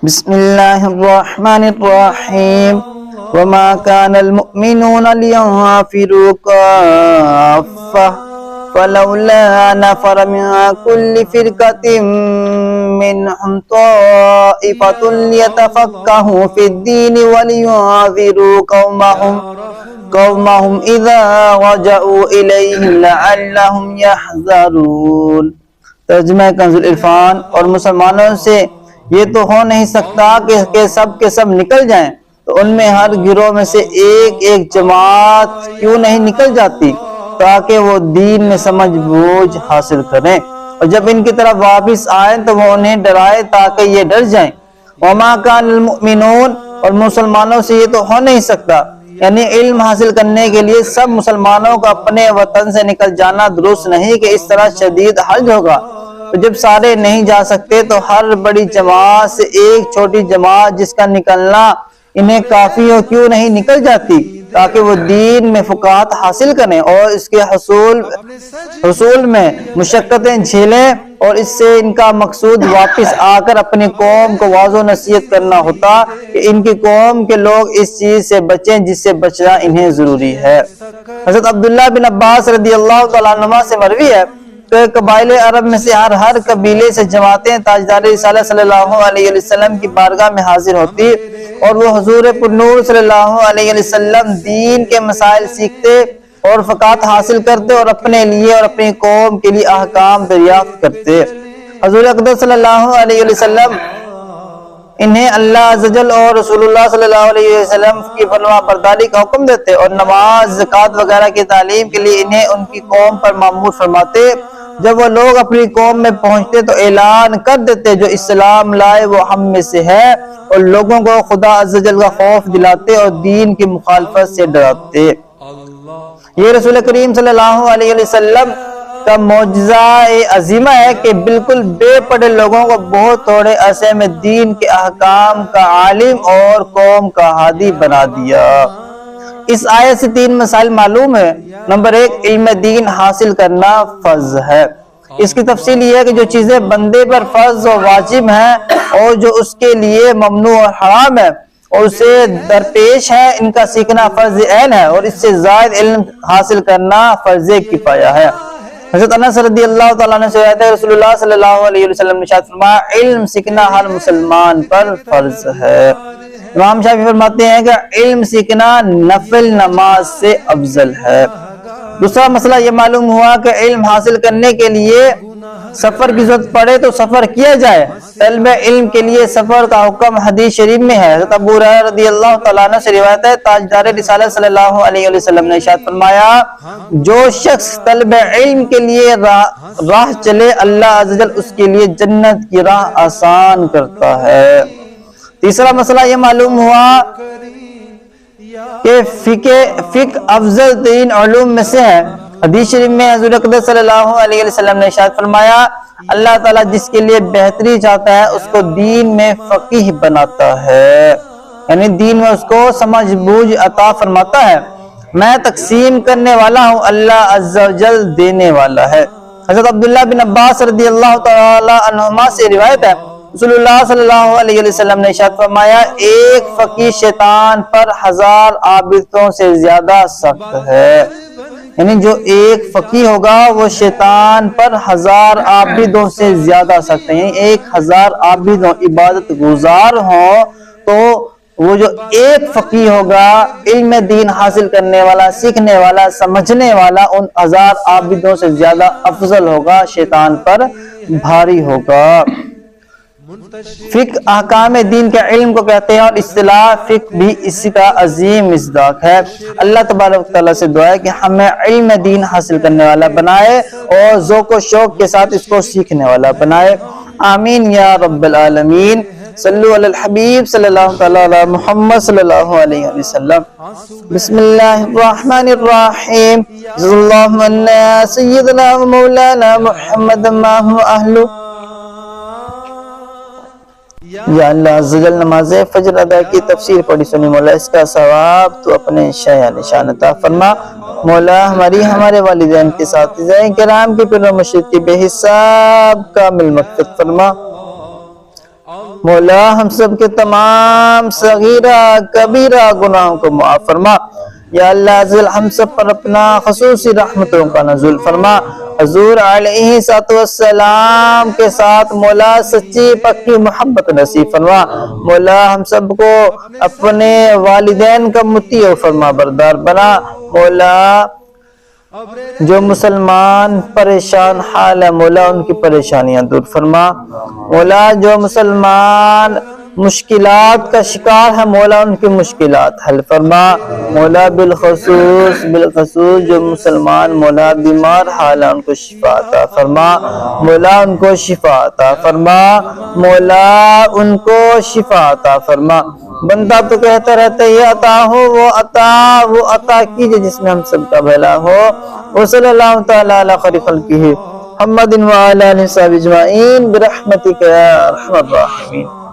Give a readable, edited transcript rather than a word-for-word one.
بسم الله الرحمن الرحيم وما كان المؤمنون لينفروا كافة فلولا نفر من كل فرقة منهم طائفة ليتفقهوا في الدين ولينذروا قومهم إذا رجعوا إليهم لعلهم يحذرون۔ ترجمہ کنز العرفان۔ اور مسلمانوں سے یہ تو ہو نہیں سکتا کہ سب نکل جائیں، تو ان میں ہر گروہ میں سے ایک جماعت کیوں نہیں نکل جاتی تاکہ وہ دین میں سمجھ بوجھ حاصل کریں، اور جب ان کی طرف واپس آئیں تو وہ انہیں ڈرائے تاکہ یہ ڈر جائیں۔ وما كان المؤمنون، اور مسلمانوں سے یہ تو ہو نہیں سکتا، یعنی علم حاصل کرنے کے لیے سب مسلمانوں کا اپنے وطن سے نکل جانا درست نہیں کہ اس طرح شدید حرج ہوگا۔ تو جب سارے نہیں جا سکتے تو ہر بڑی جماعت سے ایک چھوٹی جماعت جس کا نکلنا انہیں کافی ہو کیوں نہیں نکل جاتی تاکہ وہ دین میں فقاہت حاصل کریں اور اس کے حصول میں مشقتیں جھیلیں، اور اس سے ان کا مقصود واپس آ کر اپنی قوم کو واضح نصیحت کرنا ہوتا کہ ان کی قوم کے لوگ اس چیز سے بچیں جس سے بچنا انہیں ضروری ہے۔ حضرت عبداللہ بن عباس رضی اللہ تعالیٰ عنہما سے مروی ہے کہ قبائل عرب میں سے ہر قبیلے سے جماعتیں تاجدار رسالت صلی اللہ علیہ وسلم کی بارگاہ میں حاضر ہوتی اور وہ حضور پرنور صلی اللہ علیہ وسلم دین کے مسائل سیکھتے اور فقاہت حاصل کرتے اور اپنے لیے اور اپنی قوم کے لیے احکام دریافت کرتے۔ حضور اقدس صلی اللہ علیہ وسلم انہیں اللہ عز و جل اور رسول اللہ صلی اللہ علیہ وسلم کی فرما برداری کا حکم دیتے اور نماز، زکوٰۃ وغیرہ کی تعلیم کے لیے انہیں ان کی قوم پر مأمور فرماتے۔ جب وہ لوگ اپنی قوم میں پہنچتے تو اعلان کر دیتے جو اسلام لائے وہ ہم میں سے ہے، اور لوگوں کو خدا عز و جل کا خوف دلاتے اور دین کی مخالفت سے ڈراتے۔ یہ رسول کریم صلی اللہ علیہ وسلم کا معجزہ عظیمہ ہے کہ بالکل بے پڑھے لوگوں کو بہت تھوڑے عرصے میں دین کے احکام کا عالم اور قوم کا ہادی بنا دیا۔ اس آیت سے 3 مسائل معلوم ہے۔ نمبر 1، علم دین حاصل کرنا فرض ہے۔ اس کی تفصیل یہ ہے کہ جو چیزیں بندے پر فرض و واجب ہیں اور جو اس کے لیے ممنوع اور حرام ہے اور اسے درپیش ہے، ان کا سیکھنا فرض عین ہے، اور اس سے زائد علم حاصل کرنا فرض کفایہ ہے۔ حضرت انس رضی اللہ تعالیٰ عنہ سے روایت ہے رسول اللہ صلی اللہ علیہ وسلم نے ارشاد فرمایا علم سیکھنا ہر مسلمان پر فرض ہے۔ امام شافعی فرماتے ہیں کہ علم سیکھنا نفل نماز سے افضل ہے۔ دوسرا مسئلہ یہ معلوم ہوا کہ علم حاصل کرنے کے لیے سفر کی ضرورت پڑے تو سفر کیا جائے۔ طلب علم کے لیے سفر کا حکم حدیث شریف میں ہے۔ حضرت ابو ہریرہ رضی اللہ تعالیٰ عنہ سے روایت ہے تاجدار رسالت صلی اللہ علیہ وسلم نے ارشاد فرمایا جو شخص طلب علم کے لیے راہ چلے اللہ عز و جل اس کے لیے جنت کی راہ آسان کرتا ہے۔ تیسرا مسئلہ یہ معلوم ہوا کہ فقہ افضل ترین علوم میں سے ہے۔ حدیث شریف میں حضور اقدس صلی اللہ علیہ وسلم نے ارشاد فرمایا اللہ تعالیٰ جس کے لیے بہتری چاہتا ہے اس کو دین میں فقیہ بناتا ہے، یعنی دین میں اس کو سمجھ بوجھ عطا فرماتا ہے۔ میں تقسیم کرنے والا ہوں، اللہ عز و جل دینے والا ہے۔ حضرت عبداللہ بن عباس رضی اللہ تعالی عنہما سے روایت ہے رسول اللہ صلی اللہ علیہ وسلم نے ارشاد فرمایا ایک فقیہ شیطان پر 1000 عابدوں سے زیادہ سخت ہے، یعنی جو ایک فقیہ ہوگا وہ شیطان پر 1000 عابدوں سے زیادہ سخت ہے، یعنی 1000 عابدوں عبادت گزار ہوں تو وہ جو ایک فقیہ ہوگا علم دین حاصل کرنے والا، سیکھنے والا، سمجھنے والا ان 1000 عابدوں سے زیادہ افضل ہوگا، شیطان پر بھاری ہوگا۔ فقہ احکام دین کے علم کو کہتے ہیں اور اصطلاح فقہ بھی اسی کا عظیم مصداق ہے۔ اللہ تبارک و تعالیٰ سے دعا ہے کہ ہمیں علم دین حاصل کرنے والا بنائے اور ذوق و شوق کے ساتھ اس کو سیکھنے والا بنائے، آمین یا رب العالمین۔ صلو علی الحبیب صلی اللہ تعالی علی محمد صلی اللہ علیہ وسلم۔ بسم اللہ الرحمن الرحیم، صلی اللہ علی سیدنا و مولانا محمد ما هو اہلو۔ یا اللہ عز و جل نماز فجر ادا کی تفسیر پڑھی سنی مولا اس کا ثواب تو اپنے شایع نشان عطا فرما مولا، ہماری ہمارے والدین کے ساتھ اساتذہ کرام کے پیر و مرشد کی بے حساب کامل مغفرت فرما مولا ہم سب کے تمام صغیرہ کبیرہ گناہوں کو معاف فرما۔ یا اللہ عزیز ہم سب پر اپنا خصوصی رحمتوں کا نزول فرما۔ حضور علیہ السلام کے ساتھ مولا سچی پکی محبت نصیب فرما۔ مولا ہم سب کو اپنے والدین کا مطیع و فرما بردار بنا۔ مولا جو مسلمان پریشان حال ہے مولا ان کی پریشانیاں دور فرما۔ مولا جو مسلمان مشکلات کا شکار ہے مولا ان کی مشکلات حل فرما۔ مولا بالخصوص جو مسلمان مولا بیمار حال ہے ان کو شفا عطا فرما۔ مولا ان کو شفا عطا فرما۔ مولا ان کو شفا عطا فرما۔ بندہ تو کہتا رہتا ہے یہ عطا ہو وہ عطا کیجئے جس میں ہم سب کا بھلا ہو۔ وصلی اللہ تعالی علی خیر خلقہ محمد وعلی آلہ وصحبہ اجمعین برحمتک یا ارحم الراحمین۔